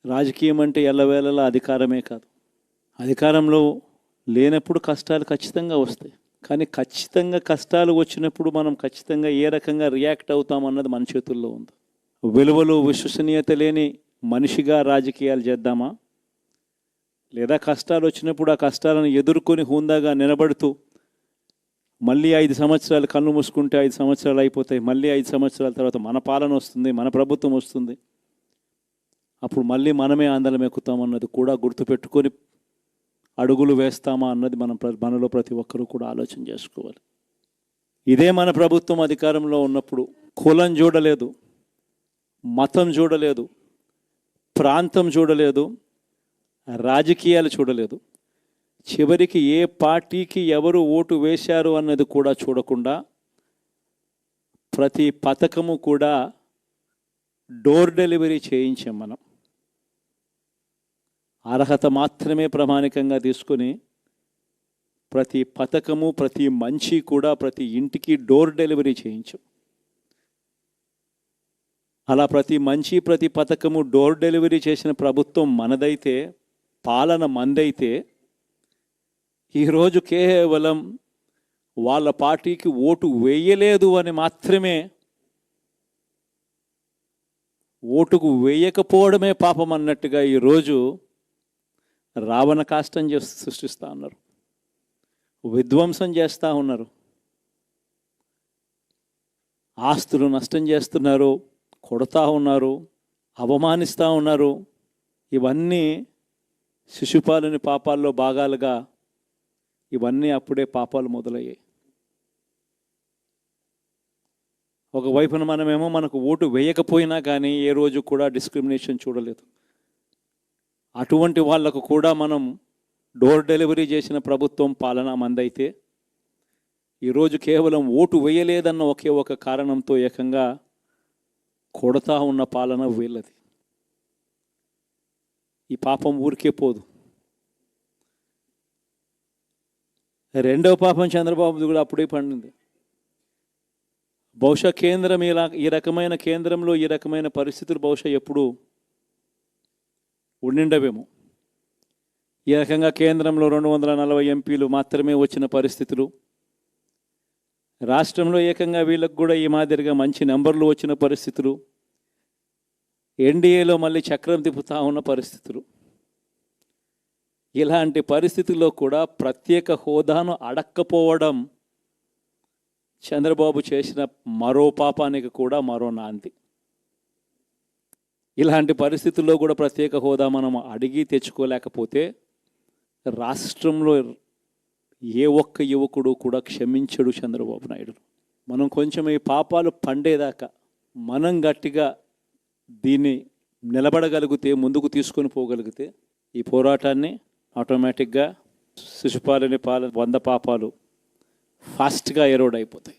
రాజకీయం అంటే ఎల్లవేళలా అధికారమే కాదు. అధికారంలో లేనప్పుడు కష్టాలు ఖచ్చితంగా వస్తాయి. కానీ ఖచ్చితంగా కష్టాలు వచ్చినప్పుడు మనం ఖచ్చితంగా ఏ రకంగా రియాక్ట్ అవుతామన్నది మన చేతుల్లో ఉంది. విలువలు విశ్వసనీయత లేని మనిషిగా రాజకీయాలు చేద్దామా, లేదా కష్టాలు వచ్చినప్పుడు ఆ కష్టాలను ఎదుర్కొని హుందాగా నిలబడుతూ మళ్ళీ 5 సంవత్సరాలు కళ్ళు మూసుకుంటే 5 సంవత్సరాలు అయిపోతాయి, మళ్ళీ 5 సంవత్సరాల తర్వాత మన పాలన వస్తుంది, మన ప్రభుత్వం వస్తుంది, అప్పుడు మళ్ళీ మనమే ఆందోళన ఎక్కుతామన్నది కూడా గుర్తుపెట్టుకొని అడుగులు వేస్తామా అన్నది మనలో ప్రతి ఒక్కరూ కూడా ఆలోచన చేసుకోవాలి. ఇదే మన ప్రభుత్వం అధికారంలో ఉన్నప్పుడు కులం చూడలేదు, మతం చూడలేదు, ప్రాంతం చూడలేదు, రాజకీయాలు చూడలేదు, చివరికి ఏ పార్టీకి ఎవరు ఓటు వేశారు అన్నది కూడా చూడకుండా ప్రతి పథకము కూడా డోర్ డెలివరీ చేయించాం. మనం అర్హత మాత్రమే ప్రామాణికంగా తీసుకొని ప్రతి పథకము, ప్రతి మంచి కూడా ప్రతి ఇంటికి డోర్ డెలివరీ చేయించాం. అలా ప్రతి మంచి, ప్రతి పథకము డోర్ డెలివరీ చేసిన ప్రభుత్వం మనదైతే, పాలన మందైతే, ఈరోజు కేవలం వాళ్ళ పార్టీకి ఓటు వేయలేదు అని మాత్రమే, ఓటుకు వేయకపోవడమే పాపం అన్నట్టుగా ఈరోజు రావణ కాష్టం సృష్టిస్తూ ఉన్నారు, విధ్వంసం చేస్తూ ఉన్నారు, ఆస్తులు నష్టం చేస్తున్నారు, కొడతా ఉన్నారు, అవమానిస్తూ ఉన్నారు. ఇవన్నీ శిశుపాలుని పాపాల్లో భాగాలుగా ఇవన్నీ అప్పుడే పాపాలు మొదలయ్యాయి. ఒకవైపున మనమేమో మనకు ఓటు వేయకపోయినా కానీ ఏ రోజు కూడా డిస్క్రిమినేషన్ చూడలేదు. అటువంటి వాళ్లకు కూడా మనం డోర్ డెలివరీ చేసిన ప్రభుత్వం పాలన మందైతే, ఈరోజు కేవలం ఓటు వేయలేదన్న ఒకే ఒక కారణంతో ఏకంగా కొడతా ఉన్న పాలన వీళ్ళది. ఈ పాపం ఊరికే పోదు. రెండవ పాపం చంద్రబాబుది కూడా అప్పుడే పండింది. బహుశా కేంద్రం ఈ రకమైన కేంద్రంలో ఈ రకమైన పరిస్థితులు బహుశా ఎప్పుడు ఉండిండవేమో. ఈ రకంగా కేంద్రంలో 240 ఎంపీలు మాత్రమే వచ్చిన పరిస్థితులు, రాష్ట్రంలో ఏకంగా వీళ్ళకు కూడా ఈ మాదిరిగా మంచి నెంబర్లు వచ్చిన పరిస్థితులు, ఎన్డీఏలో మళ్ళీ చక్రం తిప్పుతా ఉన్న పరిస్థితులు. ఇలాంటి పరిస్థితుల్లో కూడా ప్రత్యేక హోదాను అడక్కపోవడం చంద్రబాబు చేసిన మరో పాపానికి కూడా మరో నాంది. ఇలాంటి పరిస్థితుల్లో కూడా ప్రత్యేక హోదా మనం అడిగి తెచ్చుకోలేకపోతే రాష్ట్రంలో ఏ ఒక్క యువకుడు కూడా క్షమించడు చంద్రబాబు నాయుడు. మనం కొంచెం ఈ పాపాలు పండేదాకా మనం గట్టిగా దీన్ని నిలబడగలిగితే, ముందుకు తీసుకొని పోగలిగితే ఈ పోరాటాన్ని ఆటోమేటిక్గా శిశుపాలుని 100 పాపాలు ఫాస్ట్గా ఎరోడ్ అయిపోతాయి.